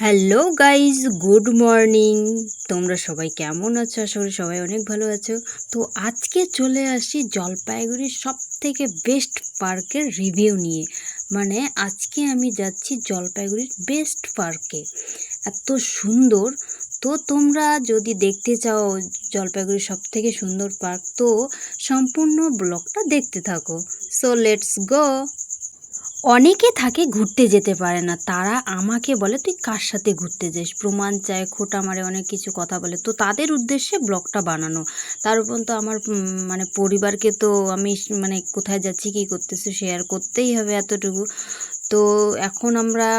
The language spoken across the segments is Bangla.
Hello guys, good morning. তোমরা সবাই কেমন আছো? আশা করি সবাই অনেক ভালো আছো। তো আজকে চলে আসি জলপাইগুড়ির সব থেকে বেস্ট পার্কের রিভিউ নিয়ে। মানে আজকে আমি যাচ্ছি জলপাইগুড়ির বেস্ট পার্কে। এত সুন্দর। তো তোমরা যদি দেখতে চাও জলপাইগুড়ির সব থেকে সুন্দর পার্ক, তো সম্পূর্ণ ব্লগটা দেখতে থাকো। So let's go. অনেকে থাকে ঘুরতে যেতে পারে না, তারা আমাকে বলে তুই কার সাথে ঘুরতে যাস, প্রমাণ চায়, খোঁটা মারে, অনেক কিছু কথা বলে। তো তাদের উদ্দেশ্যে ব্লগটা বানানো। তার উপর তো আমার মানে পরিবারকে তো আমি মানে কোথায় যাচ্ছি কী করতেছি শেয়ার করতেই হবে এতটুকু। তো এখন আমরা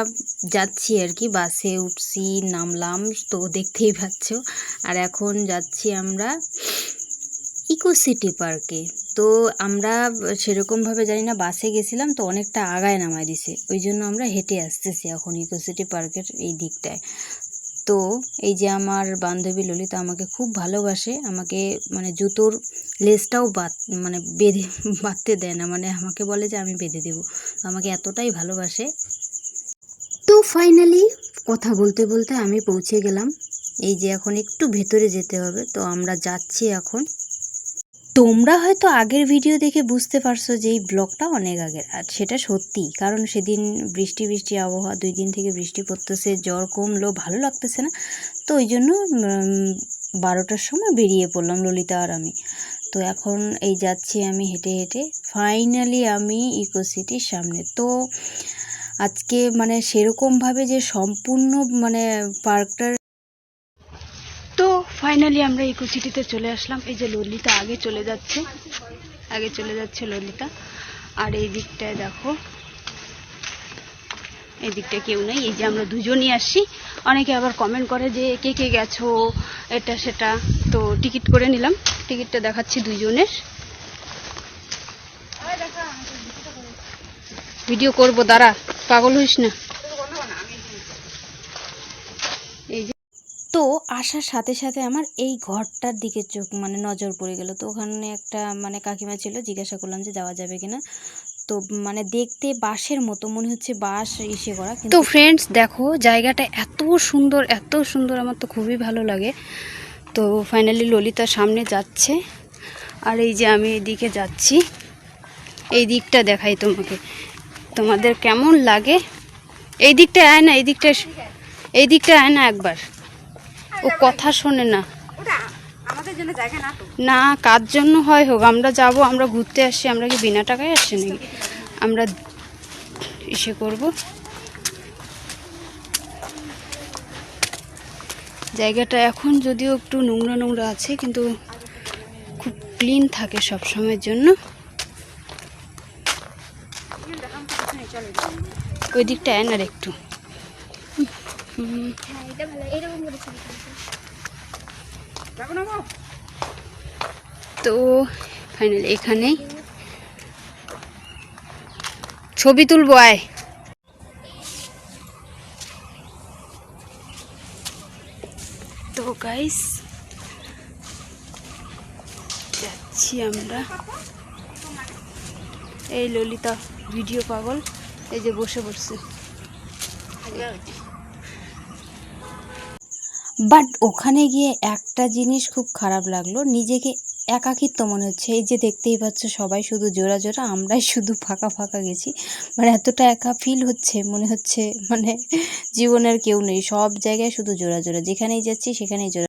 যাচ্ছি আর কি, বাসে উঠছি, নামলাম, তো দেখতেই পাচ্ছ। আর এখন যাচ্ছি আমরা ইকো সিটি পার্কে। তো আমরা সেরকমভাবে জানি না, বাসে গেছিলাম তো অনেকটা আগায় নামায় দিছে, ওই জন্য আমরা হেঁটে আসতেছি এখন ইকো সিটি পার্কের এই দিকটায়। তো এই যে আমার বান্ধবী ললিতা আমাকে খুব ভালোবাসে, আমাকে মানে জুতোর লেসটাও মানে বেঁধে বাঁধতে দেয় না, মানে আমাকে বলে যে আমি বেঁধে দেবো, আমাকে এতটাই ভালোবাসে। তো ফাইনালি কথা বলতে বলতে আমি পৌঁছে গেলাম। এই যে এখন একটু ভেতরে যেতে হবে, তো আমরা যাচ্ছি এখন। তোমরা হয়তো আগের ভিডিও দেখে বুঝতে পারছো যে এই ব্লগটা অনেক আগের, আর সেটা সত্যি, কারণ সেদিন বৃষ্টি আবহাওয়া, 2 দিন থেকে বৃষ্টি পড়তেছে, জ্বর কমলো, ভালো লাগতেছে না। তো ওই জন্য 12টার সময় বেরিয়ে পড়লাম ললিতা আর আমি। তো এখন এই যাচ্ছি আমি হেঁটে হেঁটে, ফাইনালি আমি ইকো সিটির সামনে। তো আজকে মানে সেরকমভাবে যে সম্পূর্ণ মানে পার্কটার, তো ফাইনালি আমরা ইকো সিটিতে চলে আসলাম। এই যে ললিতা আগে চলে যাচ্ছে ললিতা। আর এই দিকটায় দেখো, এই দিকটায় কেউ নেই, এই যে আমরা দুজনই আসছি। অনেকে আবার কমেন্ট করে যে কে কে গেছো এটা সেটা। তো টিকিট করে নিলাম, টিকিটটা দেখাচ্ছি দুজনের। ভিডিও করবো, দাঁড়া, পাগল হইস না। এই যে, তো আসার সাথে সাথে আমার এই ঘরটার দিকে চোখ মানে নজর পড়ে গেল। তো ওখানে একটা মানে কাকিমা ছিল, জিজ্ঞাসা করলাম যে যাওয়া যাবে কিনা। তো মানে দেখতে বাঁশের মতো মনে হচ্ছে, বাঁশ ইসে করা। তো ফ্রেন্ডস দেখো জায়গাটা এত সুন্দর, এত সুন্দর, আমার তো খুবই ভালো লাগে। তো ফাইনালি ললিতা সামনে যাচ্ছে, আর এই যে আমি এদিকে যাচ্ছি। এই দিকটা দেখাই তোমাকে, তোমাদের কেমন লাগে। এই দিকটায় আয় না, এই দিকটায় আয় না একবার। ও কথা শোনে না। না, কার জন্য হয় হোক, আমরা যাব, আমরা ঘুরতে আসছি, আমরা কি বিনা টাকায় আসছি নাকি আমরা ইসে করব। জায়গাটা এখন যদিও একটু নোংরা নোংরা আছে, কিন্তু খুব ক্লিন থাকে সব সময়ের জন্য। ওই দিকটা আনার একটু তো ফাইনালি এখানেই ছবি তুলবো, আয়। তো গাইস যাচ্ছি আমরা। এই ললিতা ভিডিও পাগল, এই যে বসে পড়ছে। বাট ওখানে গিয়ে একটা জিনিস খুব খারাপ লাগলো, নিজেকে একাকিত্ব মনে হচ্ছে। এই যে দেখতেই পাচ্ছ সবাই শুধু জোড়া জোড়া, আমরাই শুধু ফাঁকা ফাঁকা গেছি। মানে এতটা একা ফিল হচ্ছে, মনে হচ্ছে মানে জীবনের কেউ নেই, সব জায়গায় শুধু জোড়া জোড়া, যেখানেই যাচ্ছি সেখানেই জোড়া।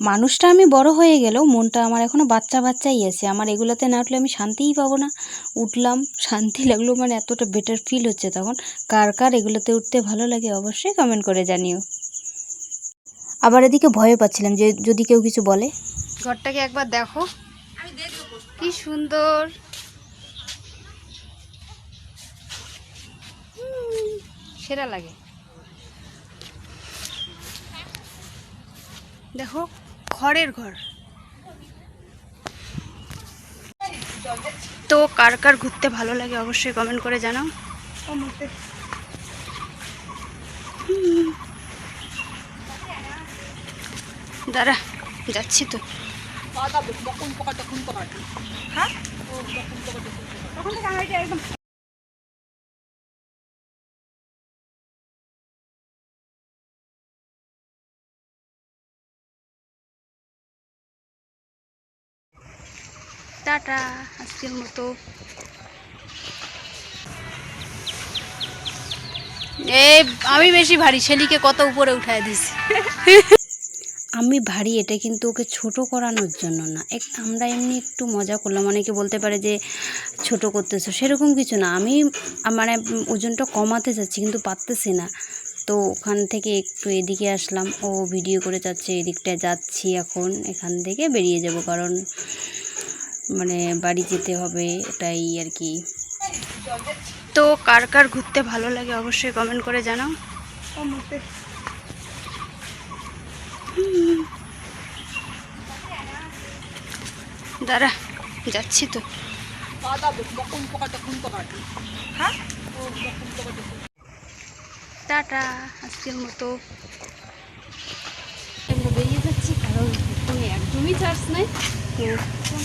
মানুষটা আমি বড় হয়ে গেলেও মনটা আমার এখনও বাচ্চাই আছে। আমার এগুলোতে না উঠলে আমি শান্তিই পাবো না। উঠলাম, শান্তি লাগলো, মানে এতটা বেটার ফিল হচ্ছে তখন। কার কার এগুলোতে উঠতে ভালো লাগে অবশ্যই কমেন্ট করে জানিও। আবার এদিকে ভয় পাচ্ছিলাম যে যদি কেউ কিছু বলে। ঘরটাকে একবার দেখো, কি সুন্দর, সেরা লাগে। দেখো খড়ের ঘর। তো কার কার ঘুরতে ভালো লাগে অবশ্যই কমেন্ট করে জানাও। দাঁড়া, যাচ্ছি তো। টাটা আজকের মতো। এই আমি বেশি ভারী, ছেলিকে কত উপরে উঠায় দিছি। আমি ভারী, এটা কিন্তু ওকে ছোট করানোর জন্য না, আমরা এমনি একটু মজা করলাম। অনেকে বলতে পারে যে ছোট করতেছো, সেরকম কিছু না। আমি মানে ওজনটা কমাতে চাচ্ছি কিন্তু পারতেছি না, তো ওখান থেকে একটু এদিকে আসলাম। ও ভিডিও করে যাচ্ছে, এদিকটায় যাচ্ছি, এখন এখান থেকে বেরিয়ে যাব, কারণ মানে বাড়ি যেতে হবে, এটাই আর কি। তো কার কার ঘুরতে ভালো লাগে অবশ্যই কমেন্ট করে জানাও। দাঁড়া, যাচ্ছি তো। টাটা আজকের মতো। আমরা বেরিয়ে যাচ্ছি, কারণ ফোনে একদমই চার্জ নাই। তো